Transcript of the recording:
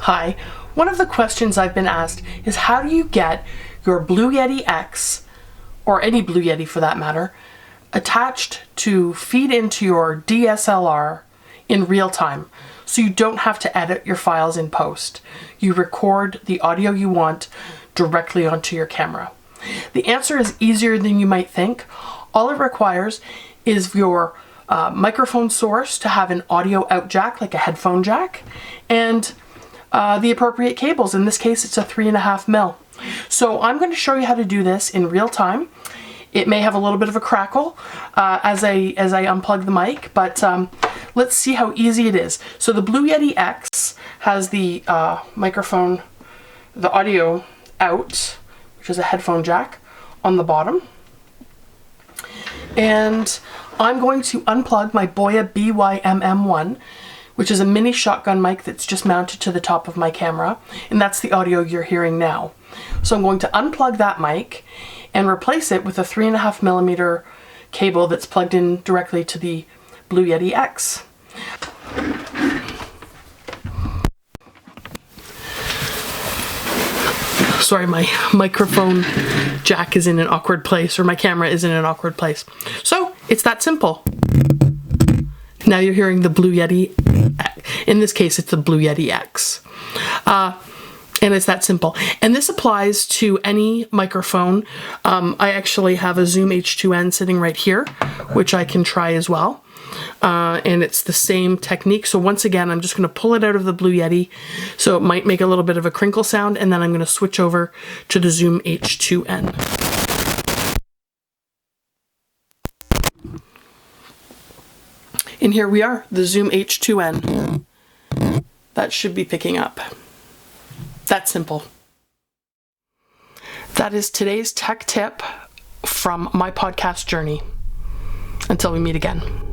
Hi, one of the questions I've been asked is how do you get your Blue Yeti X, or any Blue Yeti for that matter, attached to feed into your DSLR in real time so you don't have to edit your files in post. You record the audio you want directly onto your camera. The answer is easier than you might think. All it requires is your microphone source to have an audio out jack, like a headphone jack, and the appropriate cables. In this case, it's a 3.5mm. So I'm going to show you how to do this in real time. It may have a little bit of a crackle as I unplug the mic, but let's see how easy it is. So the Blue Yeti X has the microphone, the audio out, which is a headphone jack, on the bottom. And I'm going to unplug my Boya BYMM1, which is a mini shotgun mic that's just mounted to the top of my camera, and that's the audio you're hearing now. So I'm going to unplug that mic and replace it with a 3.5mm cable that's plugged in directly to the Blue Yeti X. Sorry, my microphone jack is in an awkward place, or my camera is in an awkward place. So it's that simple. Now you're hearing the Blue Yeti. In this case, it's the Blue Yeti X. And it's that simple. And this applies to any microphone. I actually have a Zoom H2n sitting right here, which I can try as well. And it's the same technique. So once again, I'm just going to pull it out of the Blue Yeti. So it might make a little bit of a crinkle sound. And then I'm going to switch over to the Zoom H2n. And here we are, the Zoom H2n. That should be picking up. That simple. That is today's tech tip from my podcast journey. Until we meet again.